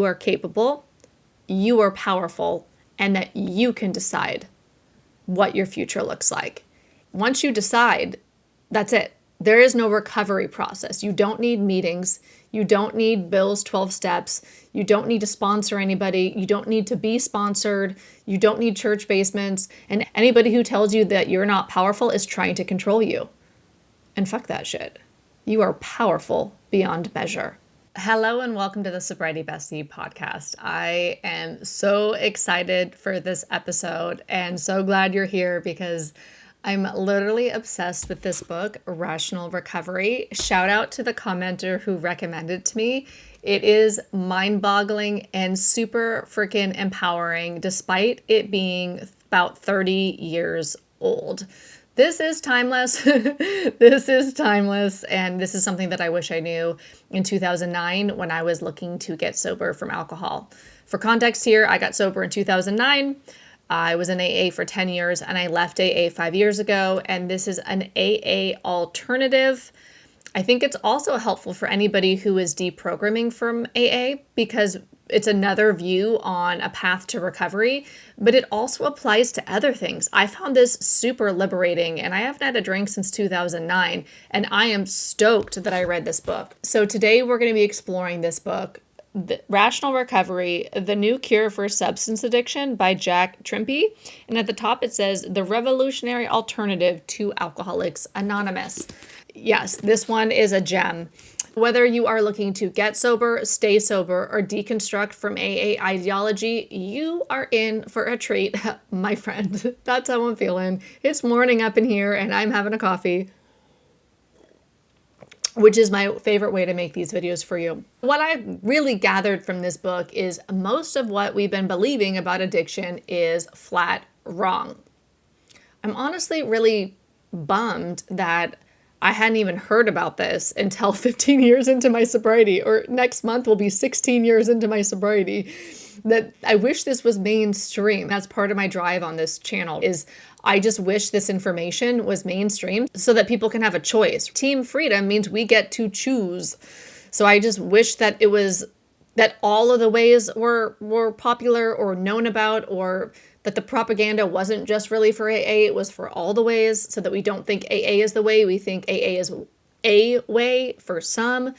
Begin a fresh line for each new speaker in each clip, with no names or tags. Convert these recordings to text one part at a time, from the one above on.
you are capable, you are powerful, and that you can decide what your future looks like. Once you decide, that's it. There is no recovery process. You don't need meetings. You don't need Bill's 12 steps. You don't need to sponsor anybody. You don't need to be sponsored. You don't need church basements. And anybody who tells you that you're not powerful is trying to control you. And fuck that shit. You are powerful beyond measure. Hello and welcome to the Sobriety Bestie Podcast. I am so excited for this episode and so glad you're here because I'm literally obsessed with this book, Rational Recovery. Shout out to the commenter who recommended it to me. It is mind-boggling and super freaking empowering despite it being about 30 years old. This is timeless. This is timeless. And this is something that I wish I knew in 2009 when I was looking to get sober from alcohol. For context here, I got sober in 2009. I was in AA for 10 years and I left AA 5 years ago. And this is an AA alternative. I think it's also helpful for anybody who is deprogramming from AA because it's another view on a path to recovery, but it also applies to other things. I found this super liberating and I haven't had a drink since 2009 and I am stoked that I read this book. So today we're going to be exploring this book, Rational Recovery, The New Cure for Substance Addiction by Jack Trimpey. And at the top it says, The Revolutionary Alternative to Alcoholics Anonymous. Yes, this one is a gem. Whether you are looking to get sober, stay sober, or deconstruct from AA ideology, you are in for a treat, my friend. That's how I'm feeling. It's morning up in here and I'm having a coffee, which is my favorite way to make these videos for you. What I really gathered from this book is most of what we've been believing about addiction is flat wrong. I'm honestly really bummed that I hadn't even heard about this until 15 years into my sobriety, or next month will be 16 years into my sobriety. That I wish this was mainstream. That's part of my drive on this channel is I just wish this information was mainstream so that people can have a choice. Team freedom means we get to choose. So I just wish that it was that all of the ways were popular or known about, or that the propaganda wasn't just really for AA, it was for all the ways, so that we don't think AA is the way, we think AA is a way for some.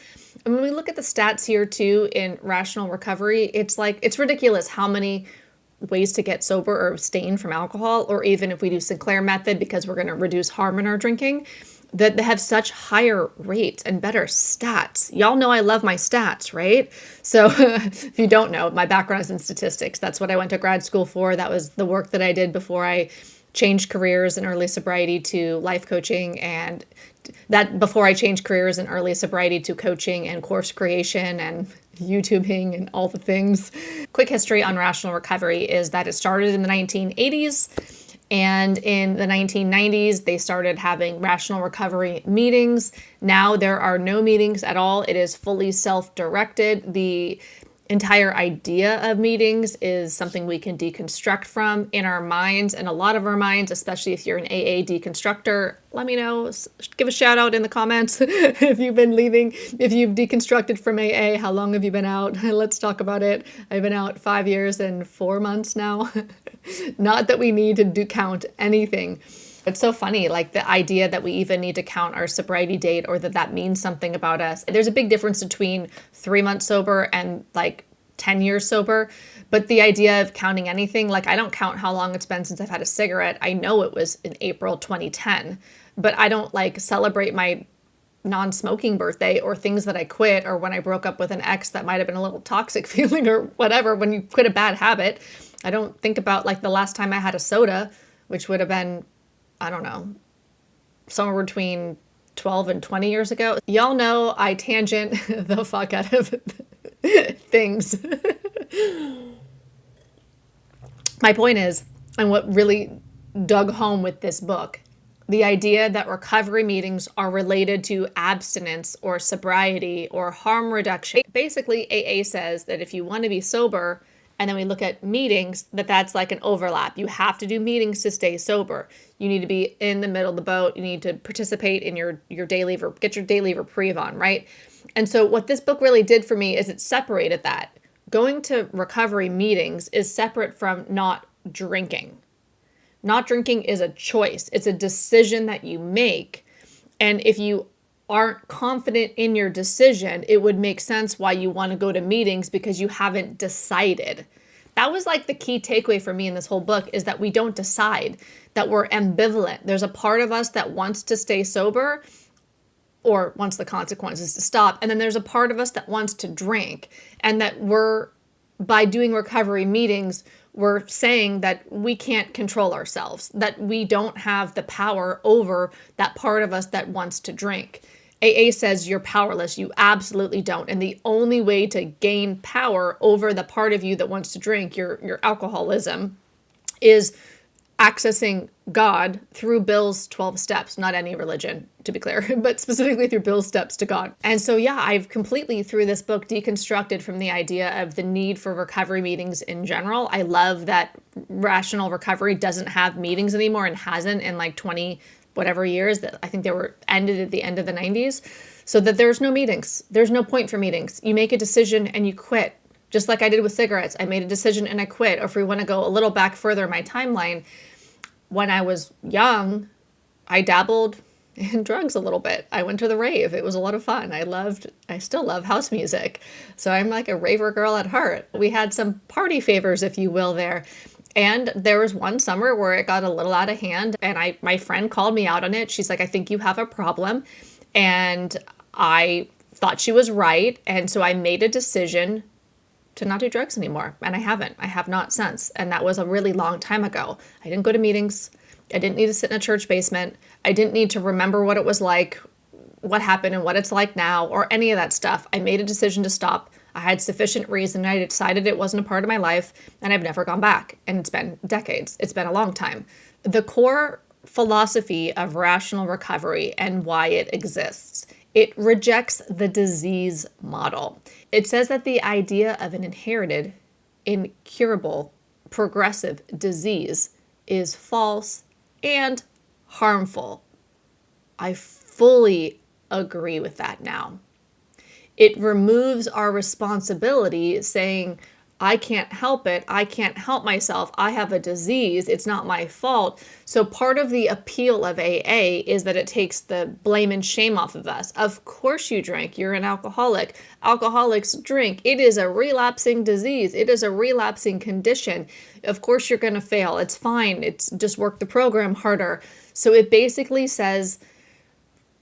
And when we look at the stats here too in Rational Recovery, it's ridiculous how many ways to get sober or abstain from alcohol, or even if we do Sinclair method because we're going to reduce harm in our drinking, that they have such higher rates and better stats. Y'all know I love my stats, right? So if you don't know, my background is in statistics. That's what I went to grad school for. That was the work that I did before I changed careers in early sobriety to life coaching, and that before I changed careers in early sobriety to coaching and course creation and YouTubing and all the things. Quick history on Rational Recovery is that it started in the 1980s. And in the 1990s, they started having Rational Recovery meetings. Now there are no meetings at all. It is fully self-directed. The entire idea of meetings is something we can deconstruct from in our minds, and a lot of our minds, especially if you're an AA deconstructor. Let me know, give a shout out in the comments if you've deconstructed from AA, how long have you been out? Let's talk about it. I've been out 5 years and 4 months now. Not that we need to count anything. It's so funny, like the idea that we even need to count our sobriety date or that means something about us. There's a big difference between 3 months sober and like 10 years sober. But the idea of counting anything, like I don't count how long it's been since I've had a cigarette. I know it was in April 2010, but I don't like celebrate my non-smoking birthday or things that I quit or when I broke up with an ex that might have been a little toxic feeling or whatever. When you quit a bad habit, I don't think about like the last time I had a soda, which would have been, I don't know, somewhere between 12 and 20 years ago. Y'all know I tangent the fuck out of things. My point is, and what really dug home with this book, the idea that recovery meetings are related to abstinence or sobriety or harm reduction. Basically, AA says that if you want to be sober, and then we look at meetings, that's like an overlap. You have to do meetings to stay sober. You need to be in the middle of the boat. You need to participate in your daily, get your daily reprieve on, right? And so what this book really did for me is it separated that. going to recovery meetings is separate from not drinking. Not drinking is a choice. It's a decision that you make. And if you aren't confident in your decision, it would make sense why you want to go to meetings because you haven't decided. That was like the key takeaway for me in this whole book, is that we don't decide, that we're ambivalent. There's a part of us that wants to stay sober or wants the consequences to stop. And then there's a part of us that wants to drink, and that by doing recovery meetings, we're saying that we can't control ourselves, that we don't have the power over that part of us that wants to drink. AA says you're powerless. You absolutely don't. And the only way to gain power over the part of you that wants to drink, your alcoholism, is accessing God through Bill's 12 steps, not any religion, to be clear, but specifically through Bill's steps to God. And so, yeah, I've completely, through this book, deconstructed from the idea of the need for recovery meetings in general. I love that Rational Recovery doesn't have meetings anymore, and hasn't in like 20 whatever years. That I think they were ended at the end of the 90s. So that there's no meetings. There's no point for meetings. You make a decision and you quit. Just like I did with cigarettes. I made a decision and I quit. Or if we want to go a little back further in my timeline, when I was young, I dabbled in drugs a little bit. I went to the rave. It was a lot of fun. I still love house music. So I'm like a raver girl at heart. We had some party favors, if you will, there. And there was one summer where it got a little out of hand, and my friend called me out on it. She's like, I think you have a problem. And I thought she was right. And so I made a decision to not do drugs anymore. And I haven't. I have not since. And that was a really long time ago. I didn't go to meetings. I didn't need to sit in a church basement. I didn't need to remember what it was like, what happened and what it's like now, or any of that stuff. I made a decision to stop. I had sufficient reason. I decided it wasn't a part of my life, and I've never gone back. And it's been decades. It's been a long time. The core philosophy of rational recovery and why it exists, it rejects the disease model. It says that the idea of an inherited, incurable, progressive disease is false and harmful. I fully agree with that now. It removes our responsibility, saying, I can't help it. I can't help myself. I have a disease. It's not my fault. So part of the appeal of AA is that it takes the blame and shame off of us. Of course you drink. You're an alcoholic. Alcoholics drink. It is a relapsing disease. It is a relapsing condition. Of course you're going to fail. It's fine. It's just work the program harder. So it basically says,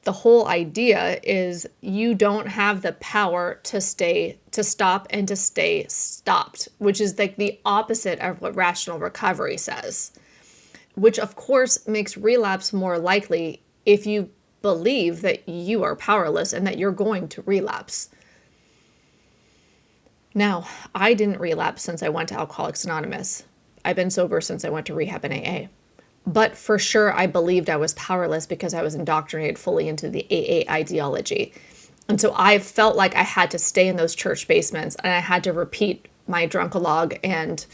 the whole idea is you don't have the power to stop and to stay stopped, which is like the opposite of what rational recovery says, which of course makes relapse more likely if you believe that you are powerless and that you're going to relapse. Now, I didn't relapse since I went to Alcoholics Anonymous. I've been sober since I went to rehab and AA. But for sure, I believed I was powerless because I was indoctrinated fully into the AA ideology. And so I felt like I had to stay in those church basements, and I had to repeat my drunkalog and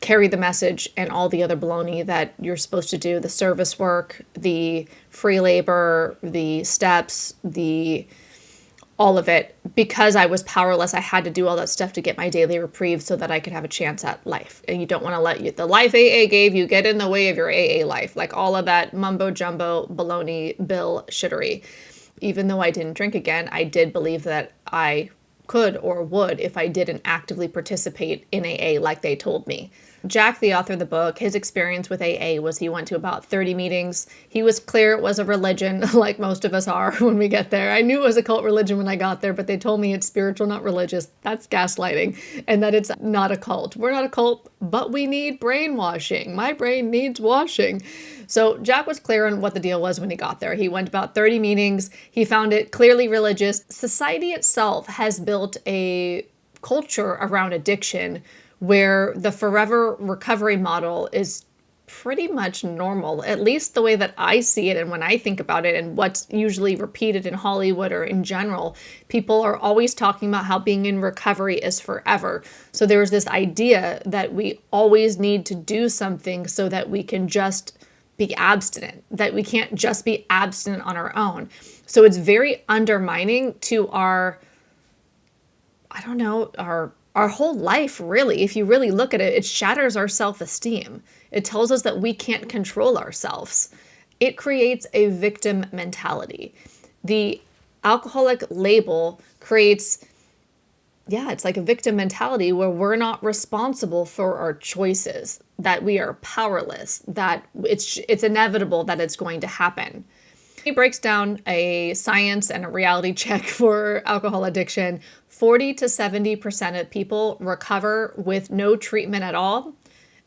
carry the message and all the other baloney that you're supposed to do, the service work, the free labor, the steps, all of it. Because I was powerless, I had to do all that stuff to get my daily reprieve so that I could have a chance at life. And you don't want to let the life AA gave you get in the way of your AA life. Like all of that mumbo jumbo, baloney, bill shittery. Even though I didn't drink again, I did believe that I could or would if I didn't actively participate in AA like they told me. Jack, the author of the book, his experience with AA was he went to about 30 meetings. He was clear it was a religion, like most of us are when we get there. I knew it was a cult religion when I got there, but they told me it's spiritual, not religious. That's gaslighting, and that it's not a cult. We're not a cult, but we need brainwashing. My brain needs washing. So Jack was clear on what the deal was when he got there. He went about 30 meetings. He found it clearly religious. Society itself has built a culture around addiction where the forever recovery model is pretty much normal, at least the way that I see it and when I think about it and what's usually repeated in Hollywood or in general. People are always talking about how being in recovery is forever. So there's this idea that we always need to do something so that we can just be abstinent, that we can't just be abstinent on our own. So it's very undermining to our our whole life, really, if you really look at it, it shatters our self-esteem. It tells us that we can't control ourselves. It creates a victim mentality. The alcoholic label creates, it's like a victim mentality where we're not responsible for our choices, that we are powerless, that it's inevitable that it's going to happen. He breaks down a science and a reality check for alcohol addiction. 40 to 70% of people recover with no treatment at all.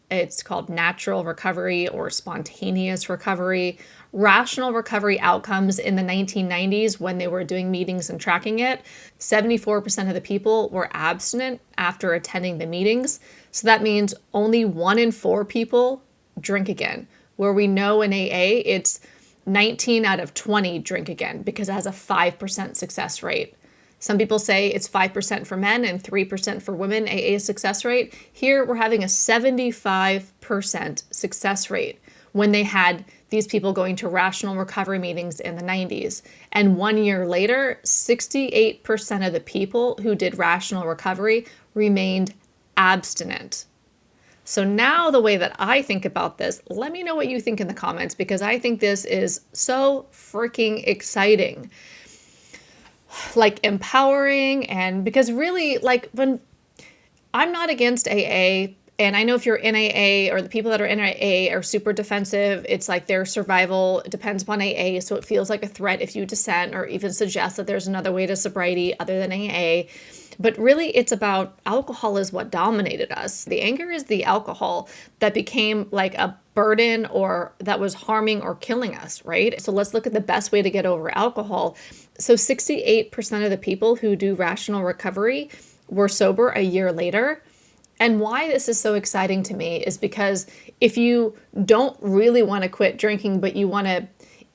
It's called natural recovery or spontaneous recovery. Rational recovery outcomes in the 1990s, when they were doing meetings and tracking it, 74% of the people were abstinent after attending the meetings. So that means only 1 in 4 people drink again. Where we know in AA, it's 19 out of 20 drink again because it has a 5% success rate. Some people say it's 5% for men and 3% for women, AA success rate. Here we're having a 75% success rate when they had these people going to rational recovery meetings in the 90s. And 1 year later, 68% of the people who did rational recovery remained abstinent. So now the way that I think about this, let me know what you think in the comments, because I think this is so freaking exciting. Like empowering, and because really, like, when I'm not against AA, and I know if you're in AA or the people that are in AA are super defensive, it's like their survival depends upon AA, so it feels like a threat if you dissent or even suggest that there's another way to sobriety other than AA. But really, it's about alcohol is what dominated us. The anger is the alcohol that became like a burden or that was harming or killing us, right? So let's look at the best way to get over alcohol. So 68% of the people who do rational recovery were sober a year later. And why this is so exciting to me is because if you don't really want to quit drinking, but you want to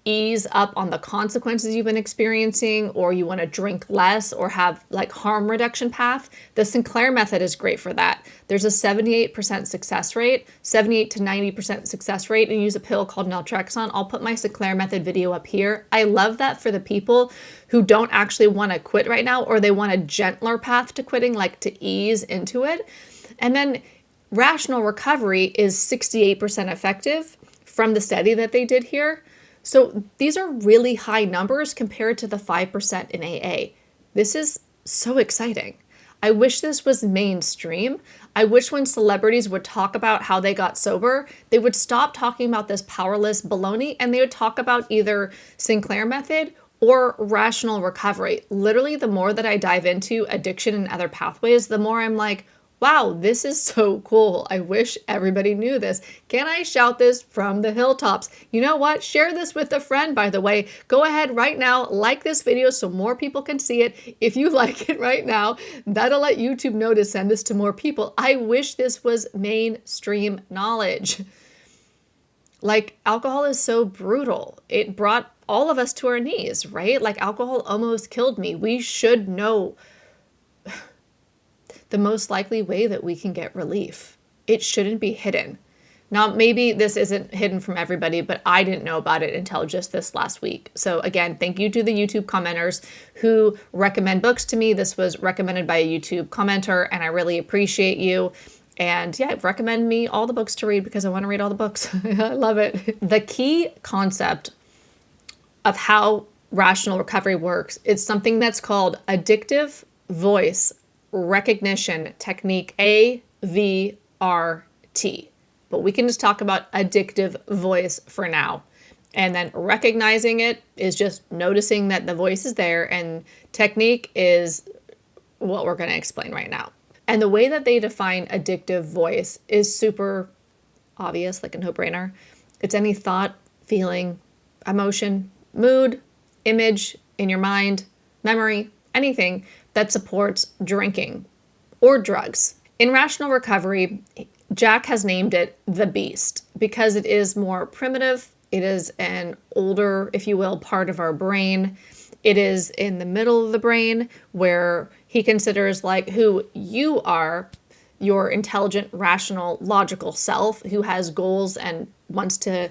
ease up on the consequences you've been experiencing, or you want to drink less or have like harm reduction path, the Sinclair method is great for that. There's a 78% success rate, 78 to 90% success rate, and use a pill called naltrexone. I'll put my Sinclair method video up here. I love that for the people who don't actually want to quit right now, or they want a gentler path to quitting, like to ease into it. And then rational recovery is 68% effective from the study that they did here. So these are really high numbers compared to the 5% in AA. This is so exciting. I wish this was mainstream. I wish when celebrities would talk about how they got sober, they would stop talking about this powerless baloney and they would talk about either Sinclair method or rational recovery. Literally, the more that I dive into addiction and other pathways, the more I'm like, wow, this is so cool. I wish everybody knew this. Can I shout this from the hilltops? You know what? Share this with a friend, by the way. Go ahead right now, like this video so more people can see it. If you like it right now, that'll let YouTube know to send this to more people. I wish this was mainstream knowledge. Like, alcohol is so brutal. It brought all of us to our knees, right? Like, alcohol almost killed me. We should know the most likely way that we can get relief. It shouldn't be hidden. Now, maybe this isn't hidden from everybody, but I didn't know about it until just this last week. So again, thank you to the YouTube commenters who recommend books to me. This was recommended by a YouTube commenter, and I really appreciate you. And yeah, recommend me all the books to read because I want to read all the books. I love it. The key concept of how rational recovery works is something that's called addictive voice recognition technique, AVRT. But we can just talk about addictive voice for now. And then recognizing it is just noticing that the voice is there, and technique is what we're going to explain right now. And the way that they define addictive voice is super obvious, like a no-brainer. It's any thought, feeling, emotion, mood, image in your mind, memory, anything that supports drinking or drugs. In rational recovery, Jack has named it the beast because it is more primitive. It is an older, if you will, part of our brain. It is in the middle of the brain where he considers like who you are, your intelligent, rational, logical self who has goals and wants to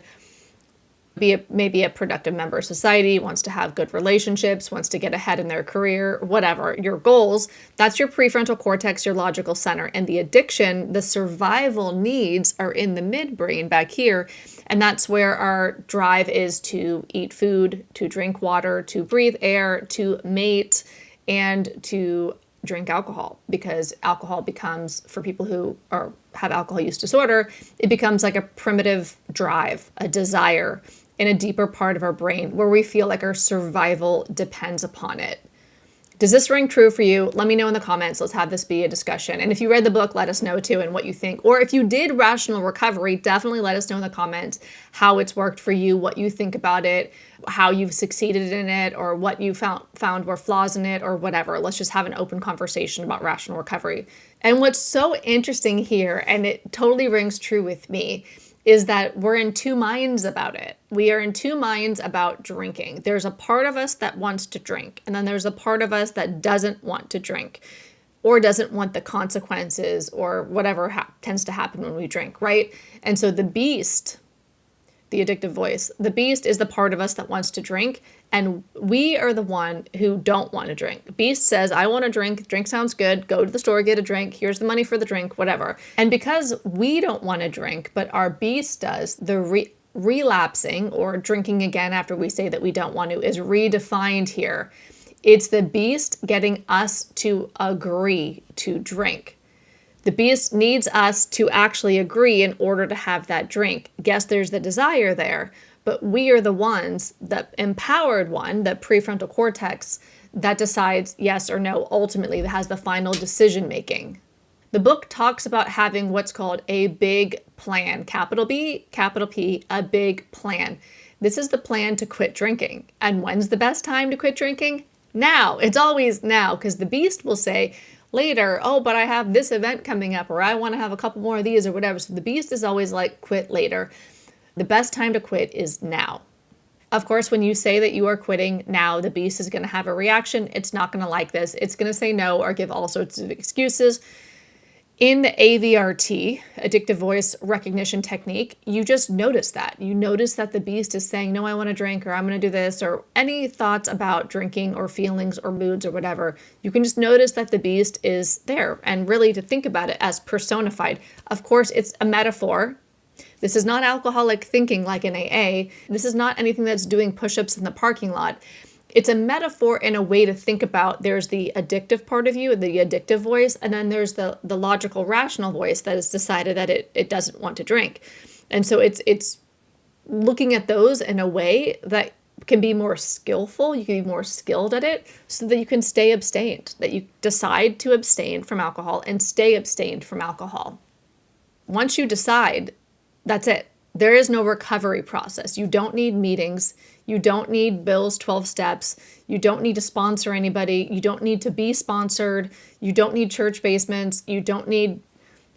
maybe a productive member of society, wants to have good relationships, wants to get ahead in their career, whatever, your goals, that's your prefrontal cortex, your logical center. And the addiction, the survival needs are in the midbrain back here. And that's where our drive is to eat food, to drink water, to breathe air, to mate, and to drink alcohol, because alcohol becomes, for people who have alcohol use disorder, it becomes like a primitive drive, a desire in a deeper part of our brain where we feel like our survival depends upon it. Does this ring true for you? Let me know in the comments. Let's have this be a discussion. And if you read the book, let us know too and what you think. Or if you did rational recovery, definitely let us know in the comments how it's worked for you, what you think about it, how you've succeeded in it, or what you found were flaws in it, or whatever. Let's just have an open conversation about rational recovery. And what's so interesting here, and it totally rings true with me, is that we're in two minds about it. We are in two minds about drinking. There's a part of us that wants to drink, and then there's a part of us that doesn't want to drink or doesn't want the consequences or whatever tends to happen when we drink, right? And so the beast, the addictive voice, the beast is the part of us that wants to drink, and we are the one who don't want to drink. Beast says, I want to drink sounds good, go to the store, get a drink, here's the money for the drink, whatever. And because we don't want to drink, but our beast does, the relapsing or drinking again after we say that we don't want to is redefined here. It's the beast getting us to agree to drink. The beast needs us to actually agree in order to have that drink. Guess there's the desire there, but we are the ones, the empowered one, the prefrontal cortex, that decides yes or no, ultimately, that has the final decision making. The book talks about having what's called a big plan, capital B, capital P, a big plan. This is the plan to quit drinking. And when's the best time to quit drinking? Now. It's always now, because the beast will say, later, oh, but I have this event coming up, or I want to have a couple more of these or whatever. So the beast is always like, quit later. The best time to quit is now. Of course, when you say that you are quitting now, the beast is going to have a reaction. It's not going to like this. It's going to say no or give all sorts of excuses. In the AVRT, Addictive Voice Recognition Technique, you just notice that. You notice that the beast is saying, no, I want to drink, or I'm going to do this, or any thoughts about drinking or feelings or moods or whatever. You can just notice that the beast is there, and really to think about it as personified. Of course, it's a metaphor. This is not alcoholic thinking like in AA. This is not anything that's doing push-ups in the parking lot. It's a metaphor and a way to think about, there's the addictive part of you, the addictive voice, and then there's the logical, rational voice that has decided that it doesn't want to drink. And so it's looking at those in a way that can be more skillful, you can be more skilled at it, so that you can stay abstained, that you decide to abstain from alcohol and stay abstained from alcohol. Once you decide, that's it. There is no recovery process. You don't need meetings. You don't need Bill's 12 steps. You don't need to sponsor anybody. You don't need to be sponsored. You don't need church basements. You don't need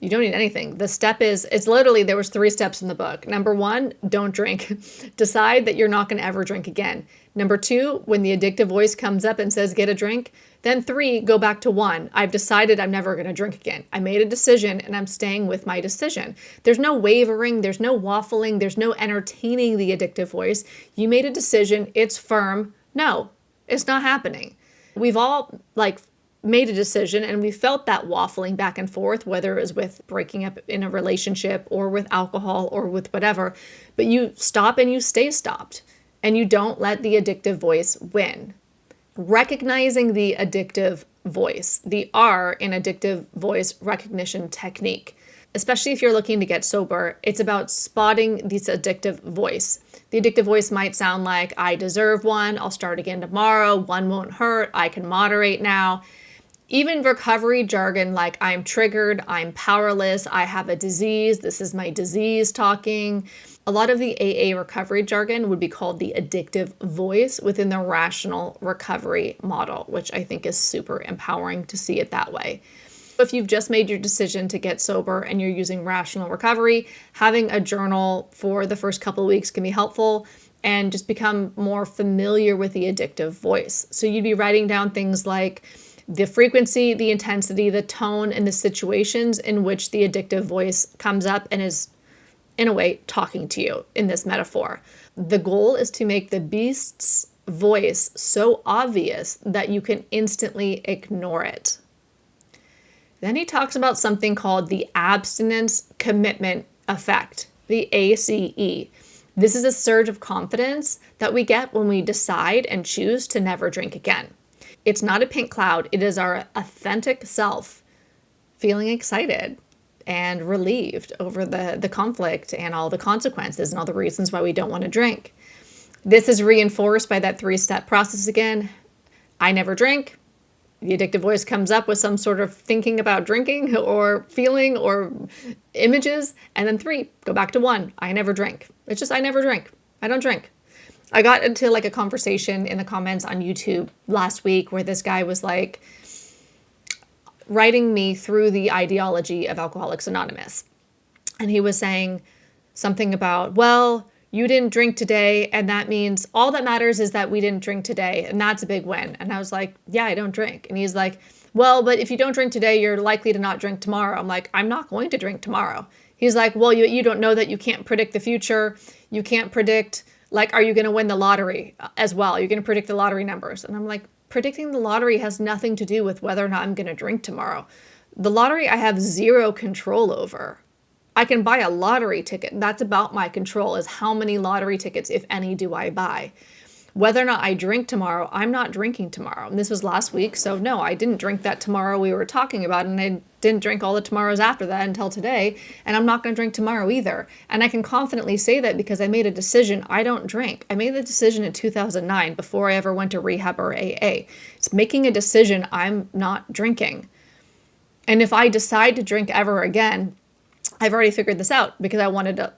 anything. The step is, it's literally, there was 3 steps in the book. Number 1, don't drink. Decide that you're not going to ever drink again. Number 2, when the addictive voice comes up and says, get a drink. Then 3, go back to 1. I've decided I'm never going to drink again. I made a decision and I'm staying with my decision. There's no wavering. There's no waffling. There's no entertaining the addictive voice. You made a decision. It's firm. No, it's not happening. We've all made a decision and we felt that waffling back and forth, whether it was with breaking up in a relationship or with alcohol or with whatever, but you stop and you stay stopped and you don't let the addictive voice win. Recognizing the addictive voice, the R in addictive voice recognition technique, especially if you're looking to get sober, it's about spotting this addictive voice. The addictive voice might sound like, I deserve one, I'll start again tomorrow, one won't hurt, I can moderate now. Even recovery jargon like I'm triggered, I'm powerless, I have a disease, this is my disease talking. A lot of the AA recovery jargon would be called the addictive voice within the rational recovery model, which I think is super empowering to see it that way. If you've just made your decision to get sober and you're using rational recovery, having a journal for the first couple of weeks can be helpful and just become more familiar with the addictive voice. So you'd be writing down things like the frequency, the intensity, the tone, and the situations in which the addictive voice comes up and is in a way, talking to you in this metaphor. The goal is to make the beast's voice so obvious that you can instantly ignore it. Then he talks about something called the abstinence commitment effect, the ACE. This is a surge of confidence that we get when we decide and choose to never drink again. It's not a pink cloud. It is our authentic self feeling excited and relieved over the conflict and all the consequences and all the reasons why we don't want to drink. This is reinforced by that 3-step process again. I never drink. The addictive voice comes up with some sort of thinking about drinking or feeling or images. And then 3, go back to 1. I never drink. It's just, I never drink. I don't drink. I got into like a conversation in the comments on YouTube last week where this guy was like writing me through the ideology of Alcoholics Anonymous. And he was saying something about, well, you didn't drink today, and that means all that matters is that we didn't drink today, and that's a big win. And I was like, yeah, I don't drink. And he's like, well, but if you don't drink today, you're likely to not drink tomorrow. I'm like, I'm not going to drink tomorrow. He's like, well, you don't know that you can't predict the future. You can't predict, like, are you going to win the lottery as well? You're going to predict the lottery numbers. And I'm like, predicting the lottery has nothing to do with whether or not I'm going to drink tomorrow. The lottery I have zero control over. I can buy a lottery ticket. That's about my control, is how many lottery tickets, if any, do I buy. Whether or not I drink tomorrow, I'm not drinking tomorrow. And this was last week, so no, I didn't drink that tomorrow we were talking about, and I didn't drink all the tomorrows after that until today, and I'm not going to drink tomorrow either. And I can confidently say that because I made a decision. I don't drink. I made the decision in 2009 before I ever went to rehab or AA. It's making a decision I'm not drinking. And if I decide to drink ever again, I've already figured this out because I wanted a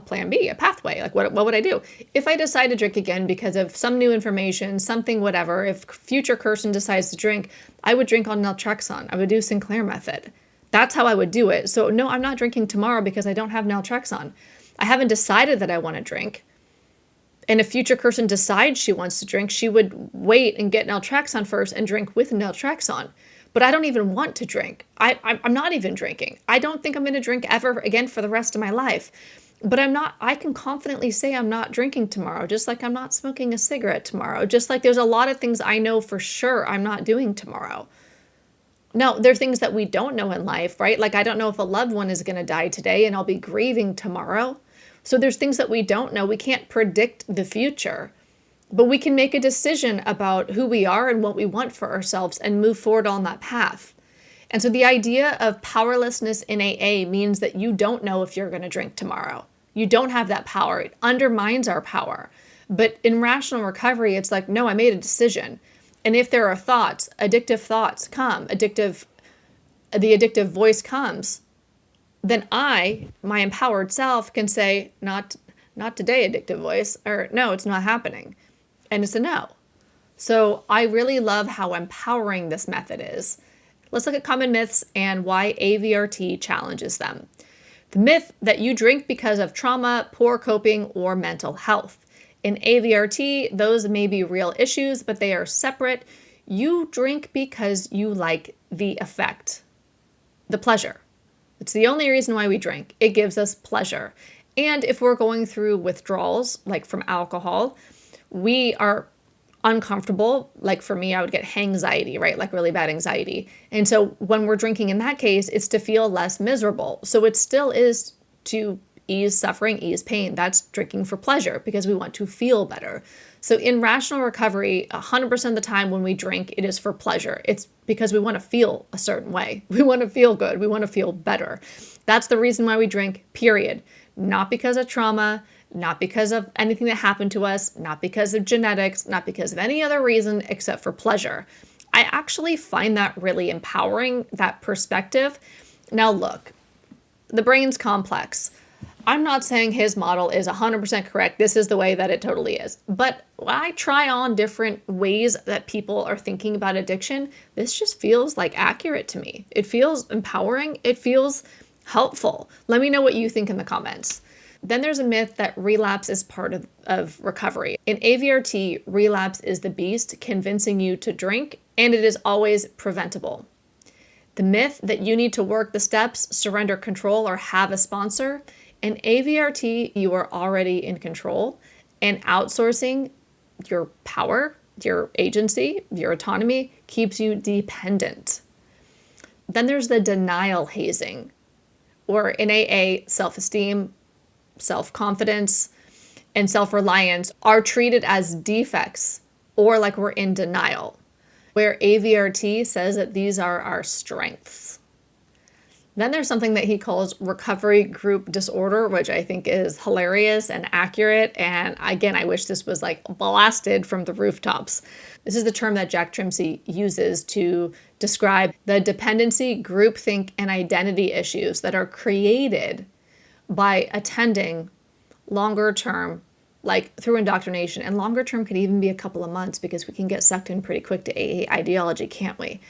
plan B, a pathway. Like what would I do? If I decide to drink again because of some new information, something, whatever, if future Kirsten decides to drink, I would drink on naltrexone. I would do Sinclair method. That's how I would do it. So no, I'm not drinking tomorrow because I don't have naltrexone. I haven't decided that I want to drink. And if future Kirsten decides she wants to drink, she would wait and get naltrexone first and drink with naltrexone. But I don't even want to drink. I'm not even drinking. I don't think I'm going to drink ever again for the rest of my life. But I can confidently say I'm not drinking tomorrow, just like I'm not smoking a cigarette tomorrow, just like there's a lot of things I know for sure I'm not doing tomorrow. Now, there are things that we don't know in life, right? Like I don't know if a loved one is going to die today and I'll be grieving tomorrow. So there's things that we don't know. We can't predict the future. But we can make a decision about who we are and what we want for ourselves and move forward on that path. And so the idea of powerlessness in AA means that you don't know if you're going to drink tomorrow. You don't have that power. It undermines our power. But in rational recovery, it's like, no, I made a decision. And if there are addictive thoughts come, the addictive voice comes, then my empowered self can say, not today, addictive voice, or no, it's not happening. And it's a no. So I really love how empowering this method is. Let's look at common myths and why AVRT challenges them. The myth that you drink because of trauma, poor coping, or mental health. In AVRT, those may be real issues, but they are separate. You drink because you like the effect, the pleasure. It's the only reason why we drink. It gives us pleasure. And if we're going through withdrawals, like from alcohol, we are uncomfortable. Like for me, I would get hangxiety, right? Like really bad anxiety. And so when we're drinking in that case, it's to feel less miserable. So it still is to ease suffering, ease pain. That's drinking for pleasure because we want to feel better. So in rational recovery, 100% of the time when we drink, it is for pleasure. It's because we want to feel a certain way. We want to feel good. We want to feel better. That's the reason why we drink, period. Not because of trauma, not because of anything that happened to us, not because of genetics, not because of any other reason except for pleasure. I actually find that really empowering, that perspective. Now look, the brain's complex. I'm not saying his model is 100% correct. This is the way that it totally is. But when I try on different ways that people are thinking about addiction, this just feels like accurate to me. It feels empowering. It feels helpful. Let me know what you think in the comments. Then there's a myth that relapse is part of recovery. In AVRT, relapse is the beast convincing you to drink, and it is always preventable. The myth that you need to work the steps, surrender control, or have a sponsor. In AVRT, you are already in control, and outsourcing your power, your agency, your autonomy keeps you dependent. Then there's the denial hazing, or in AA, self-esteem, self-confidence, and self-reliance are treated as defects or like we're in denial, where AVRT says that these are our strengths. Then there's something that he calls recovery group disorder, which I think is hilarious and accurate. And again, I wish this was like blasted from the rooftops. This is the term that Jack Trimpey uses to describe the dependency, groupthink, and identity issues that are created by attending longer term, like through indoctrination. And longer term could even be a couple of months because we can get sucked in pretty quick to AA ideology, can't we?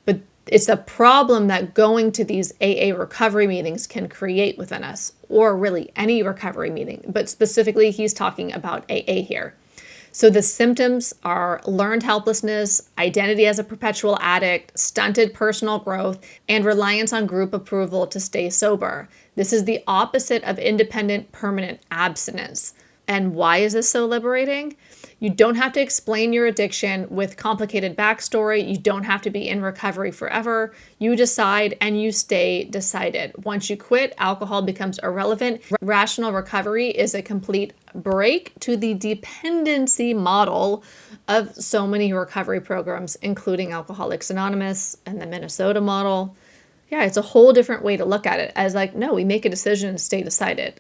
But it's the problem that going to these AA recovery meetings can create within us, or really any recovery meeting. But specifically, he's talking about AA here. So the symptoms are learned helplessness, identity as a perpetual addict, stunted personal growth, and reliance on group approval to stay sober. This is the opposite of independent permanent abstinence. And why is this so liberating? You don't have to explain your addiction with complicated backstory. You don't have to be in recovery forever. You decide and you stay decided. Once you quit, alcohol becomes irrelevant. Rational recovery is a complete break to the dependency model of so many recovery programs, including Alcoholics Anonymous and the Minnesota model. Yeah, it's a whole different way to look at it as like, no, we make a decision and stay decided.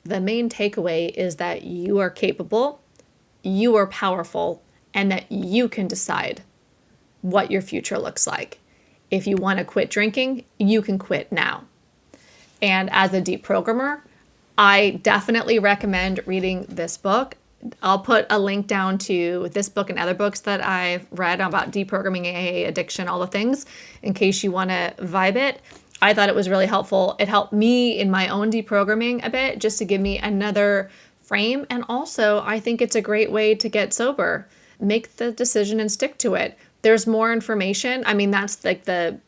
The main takeaway is that you are capable, you are powerful, and that you can decide what your future looks like. If you want to quit drinking, you can quit now. And as a deprogrammer, I definitely recommend reading this book. I'll put a link down to this book and other books that I've read about deprogramming AA, addiction, all the things, in case you want to vibe it. I thought it was really helpful. It helped me in my own deprogramming a bit, just to give me another frame. And also, I think it's a great way to get sober. Make the decision and stick to it. There's more information. I mean, that's like the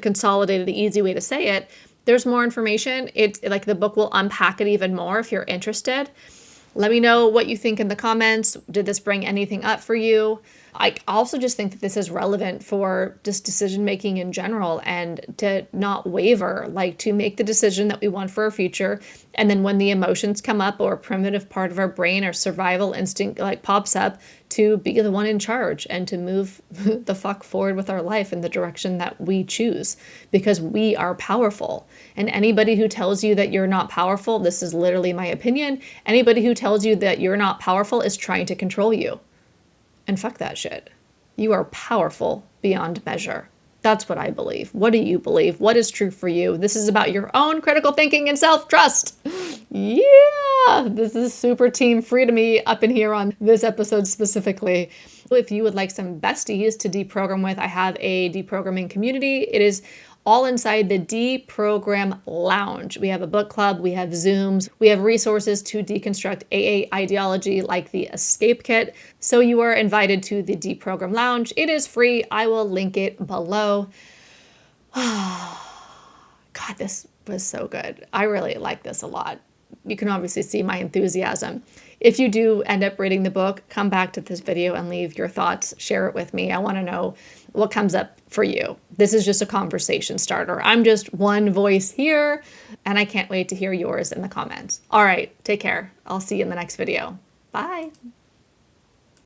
consolidated, easy way to say it. There's more information. It's like the book will unpack it even more if you're interested. Let me know what you think in the comments. Did this bring anything up for you? I also just think that this is relevant for just decision making in general, and to not waver, like to make the decision that we want for our future. And then when the emotions come up or a primitive part of our brain or survival instinct like pops up, to be the one in charge and to move the fuck forward with our life in the direction that we choose, because we are powerful. And anybody who tells you that you're not powerful, this is literally my opinion, anybody who tells you that you're not powerful is trying to control you. And fuck that shit. You are powerful beyond measure. That's what I believe. What do you believe? What is true for you? This is about your own critical thinking and self-trust. Yeah, this is super team free to me up in here on this episode specifically. If you would like some besties to deprogram with, I have a deprogramming community. It is all inside the Deprogram Lounge. We have a book club, we have Zooms, we have resources to deconstruct AA ideology like the Escape Kit. So you are invited to the Deprogram Lounge. It is free. I will link it below. God, this was so good. I really like this a lot. You can obviously see my enthusiasm. If you do end up reading the book, come back to this video and leave your thoughts. Share it with me. I want to know what comes up for you. This is just a conversation starter. I'm just one voice here, and I can't wait to hear yours in the comments. All right, take care. I'll see you in the next video. Bye.